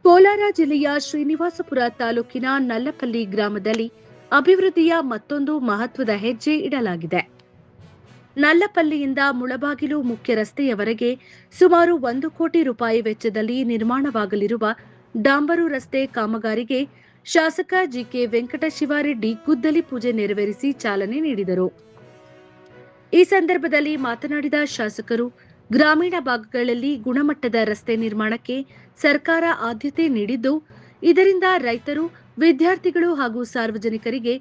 ಕೋಲಾರ ಜಿಲ್ಲೆಯ ಶ್ರೀನಿವಾಸಪುರ ತಾಲೂಕಿನ ನಲ್ಲಪಲ್ಲಿ ಗ್ರಾಮದಲ್ಲಿ ಅಭಿವೃದ್ಧಿಯ ಮತ್ತೊಂದು ಮಹತ್ವದ ಹೆಜ್ಜೆ ಇಡಲಾಗಿದೆ. ನಲ್ಲಪಲ್ಲಿಯಿಂದ ಮುಳಬಾಗಿಲು ಮುಖ್ಯ ರಸ್ತೆಯವರೆಗೆ ಸುಮಾರು 1 ಕೋಟಿ ರೂಪಾಯಿ ವೆಚ್ಚದಲ್ಲಿ ನಿರ್ಮಾಣವಾಗಲಿರುವ ಡಾಂಬರು ರಸ್ತೆ ಕಾಮಗಾರಿಗೆ ಶಾಸಕ ಜಿಕೆ ವೆಂಕಟಶಿವಾರೆಡ್ಡಿ ಗುದ್ದಲಿ ಪೂಜೆ ನೆರವೇರಿಸಿ ಚಾಲನೆ ನೀಡಿದರು. ಈ ಸಂದರ್ಭದಲ್ಲಿ ಮಾತನಾಡಿದ ಶಾಸಕರು, ಗ್ರಾಮೀಣ ಭಾಗಗಳಲ್ಲಿ ಗುಣಮಟ್ಟದ ರಸ್ತೆ ನಿರ್ಮಾಣಕ್ಕೆ ಸರ್ಕಾರ ಆದ್ಯತೆ ನೀಡಿದ್ದು, ಇದರಿಂದ ರೈತರು, ವಿದ್ಯಾರ್ಥಿಗಳು ಹಾಗೂ ಸಾರ್ವಜನಿಕರಿಗೆ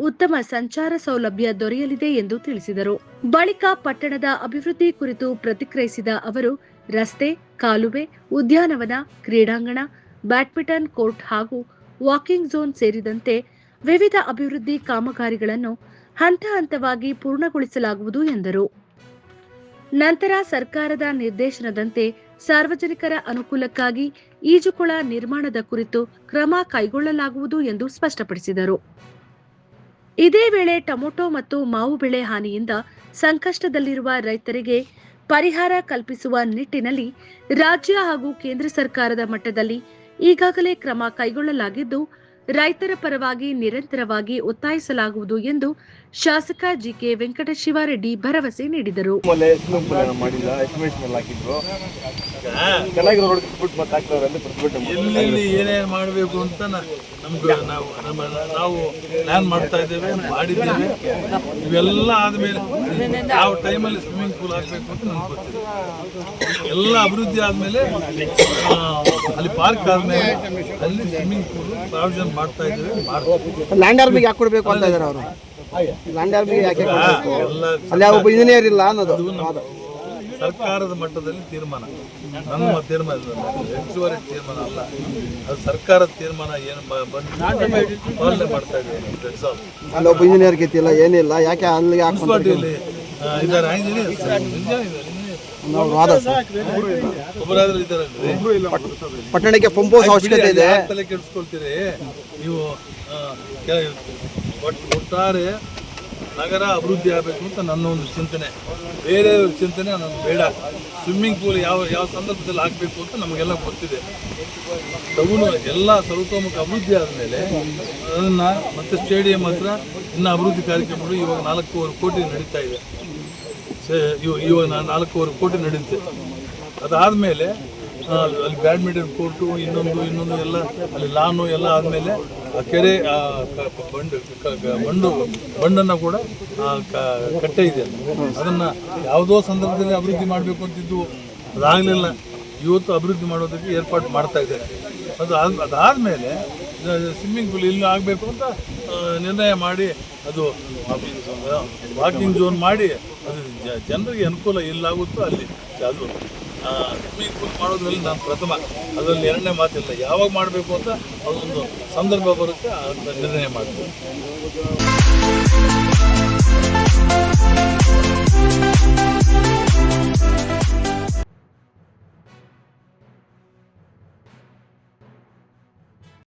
ಉತ್ತಮ ಸಂಚಾರ ಸೌಲಭ್ಯ ದೊರೆಯಲಿದೆ ಎಂದು ತಿಳಿಸಿದರು. ಬಳಿಕ ಪಟ್ಟಣದ ಅಭಿವೃದ್ಧಿ ಕುರಿತು ಪ್ರತಿಕ್ರಿಯಿಸಿದ ಅವರು, ರಸ್ತೆ, ಕಾಲುವೆ, ಉದ್ಯಾನವನ, ಕ್ರೀಡಾಂಗಣ, ಬ್ಯಾಡ್ಮಿಂಟನ್ ಕೋರ್ಟ್ ಹಾಗೂ ವಾಕಿಂಗ್ ಝೋನ್ ಸೇರಿದಂತೆ ವಿವಿಧ ಅಭಿವೃದ್ಧಿ ಕಾಮಗಾರಿಗಳನ್ನು ಹಂತ ಹಂತವಾಗಿ ಪೂರ್ಣಗೊಳಿಸಲಾಗುವುದು ಎಂದರು. ನಂತರ ಸರ್ಕಾರದ ನಿರ್ದೇಶನದಂತೆ ಸಾರ್ವಜನಿಕರ ಅನುಕೂಲಕ್ಕಾಗಿ ಈಜುಕೊಳ ನಿರ್ಮಾಣದ ಕುರಿತು ಕ್ರಮ ಕೈಗೊಳ್ಳಲಾಗುವುದು ಎಂದು ಸ್ಪಷ್ಟಪಡಿಸಿದರು. ಇದೇ ವೇಳೆ ಟೊಮೆಟೊ ಮತ್ತು ಮಾವು ಬೆಳೆ ಹಾನಿಯಿಂದ ಸಂಕಷ್ಟದಲ್ಲಿರುವ ರೈತರಿಗೆ ಪರಿಹಾರ ಕಲ್ಪಿಸುವ ನಿಟ್ಟಿನಲ್ಲಿ ರಾಜ್ಯ ಹಾಗೂ ಕೇಂದ್ರ ಸರ್ಕಾರದ ಮಟ್ಟದಲ್ಲಿ ಈಗಾಗಲೇ ಕ್ರಮ ಕೈಗೊಳ್ಳಲಾಗಿದ್ದು, ರೈತರ ಪರವಾಗಿ ನಿರಂತರವಾಗಿ ಒತ್ತಾಯಿಸಲಾಗುವುದು ಎಂದು ಶಾಸಕ ಜಿಕೆ ವೆಂಕಟಶಿವಾರೆಡ್ಡಿ ಭರವಸೆ ನೀಡಿದರು. ಎಲ್ಲೆಲ್ಲಿ ಏನೇನು ಮಾಡಬೇಕು ಅಂತ ನಾವು ಪ್ಲಾನ್ ಮಾಡ್ತಾ ಇದ್ದೇವೆ, ಮಾಡಿದ್ದೇವೆ. ಇವೆಲ್ಲ ಆದಮೇಲೆ ಯಾವ ಟೈಮಲ್ಲಿ ಸ್ವಿಮ್ಮಿಂಗ್ ಪೂಲ್ ಹಾಕಬೇಕು ಅಂತ ನಮ್ಗೆ ಗೊತ್ತಿದೆ. ಎಲ್ಲ ಅಭಿವೃದ್ಧಿ ಆದಮೇಲೆ ಅಲ್ಲಿ ಪಾರ್ಕ್ ಆದಮೇಲೆ ಅಲ್ಲಿ ಸ್ವಿಮ್ಮಿಂಗ್ ಪೂಲ್ ಪ್ರಾವಿಷನ್ ಮಾಡ್ತಾ ಇದ್ದೇವೆ. ಲ್ಯಾಂಡ್ ಆರ್ಮಿಗೆ ಯಾಕೆ ಕೊಡಬೇಕು ಅಂತ ಇದ್ದಾರೆ ಅವರು? ಲ್ಯಾಂಡ್ ಆರ್ಮಿಗೆ ಯಾಕೆ ಅಲ್ಲಿ ಒಬ್ಬ ಇಂಜಿನಿಯರ್ ಇಲ್ಲ ಅನ್ನೋದು ಸರ್ಕಾರದ ಮಟ್ಟದಲ್ಲಿ ತೀರ್ಮಾನ, ನಮ್ಮ ತೀರ್ಮಾನ, ಹೆಚ್ಚುವರಿ ತೀರ್ಮಾನ ಅಲ್ಲ. ಅದು ಸರ್ಕಾರದ ತೀರ್ಮಾನ ಏನು ಪಾಲನೆ ಮಾಡ್ತಾ ಇದ್ದೇವೆ. ಅಲ್ಲಿ ಒಬ್ಬ ಇಂಜಿನಿಯರ್ ಗೆತ್ತಿಲ್ಲ, ಏನಿಲ್ಲ, ಯಾಕೆ ಅಲ್ಲಿಗೆ ಮುನ್ಸಿಪಾಲಿಟಿಯಲ್ಲಿ ಇದ್ದಾರೆ ಪಟ್ಟಣಕ್ಕೆ ಪಂಪ್ ಹೌಸ್ ಅವಶ್ಯಕತೆ ಇದೆ. ತಲೆ ಕೆಡಿಸ್ಕೊಳ್ತೀರಿ ನೀವು. ಒಟ್ಟಾರೆ ನಗರ ಅಭಿವೃದ್ಧಿ ಆಗಬೇಕು ಅಂತ ನನ್ನ ಒಂದು ಚಿಂತನೆ, ಬೇರೆ ಚಿಂತನೆ ನನಗೆ ಬೇಡ. ಸ್ವಿಮ್ಮಿಂಗ್ ಪೂಲ್ ಯಾವ ಸಂದರ್ಭದಲ್ಲಿ ಹಾಕಬೇಕು ಅಂತ ನಮಗೆಲ್ಲ ಗೊತ್ತಿದೆ. ಟೌನು ಎಲ್ಲ ಸರ್ವತೋಮುಖ ಅಭಿವೃದ್ಧಿ ಆದಮೇಲೆ ಅದನ್ನು ಮತ್ತೆ ಸ್ಟೇಡಿಯಂ ಹತ್ರ ಇನ್ನು ಅಭಿವೃದ್ಧಿ ಕಾರ್ಯಕ್ರಮಗಳು ಇವಾಗ 4.25 ಕೋಟಿ ನಡೀತಾ ಇದೆ. ಇವಾಗ 4.25 ಕೋಟಿ ನಡೆಯುತ್ತೆ. ಅದಾದಮೇಲೆ ಅಲ್ಲಿ ಬ್ಯಾಡ್ಮಿಂಟನ್ ಕೋರ್ಟು, ಇನ್ನೊಂದು ಎಲ್ಲ ಅಲ್ಲಿ ಲಾನು ಎಲ್ಲ ಆದಮೇಲೆ ಆ ಕೆರೆ ಬಂಡನ್ನು ಕೂಡ ಕಟ್ಟೆ ಇದೆ. ಅದನ್ನು ಯಾವುದೋ ಸಂದರ್ಭದಲ್ಲಿ ಅಭಿವೃದ್ಧಿ ಮಾಡಬೇಕು ಅಂತಿದ್ದು, ಅದಾಗಲಿಲ್ಲ. ಇವತ್ತು ಅಭಿವೃದ್ಧಿ ಮಾಡೋದಕ್ಕೆ ಏರ್ಪಾಡು ಮಾಡ್ತಾ ಇದ್ದಾರೆ. ಅದಾದಮೇಲೆ ಸ್ವಿಮ್ಮಿಂಗ್ ಪೂಲ್ ಇಲ್ಲಿ ಆಗಬೇಕು ಅಂತ ನಿರ್ಣಯ ಮಾಡಿ ಅದು ವಾಕಿಂಗ್ ಝೋನ್ ಮಾಡಿ ಅದು ಜನರಿಗೆ ಅನುಕೂಲ ಎಲ್ಲಾಗುತ್ತೋ ಅಲ್ಲಿ ಅದು ಸ್ವಿಮ್ಮಿಂಗ್ ಪೂಲ್ ಮಾಡೋದ್ರಲ್ಲಿ ನಾನು ಪ್ರಥಮ, ಅದರಲ್ಲಿ ಎರಡನೇ ಮಾತಿಲ್ಲ. ಯಾವಾಗ ಮಾಡಬೇಕು ಅಂತ ಅದೊಂದು ಸಂದರ್ಭ ಬರುತ್ತೆ, ಅದನ್ನ ನಿರ್ಣಯ ಮಾಡ್ತೀನಿ.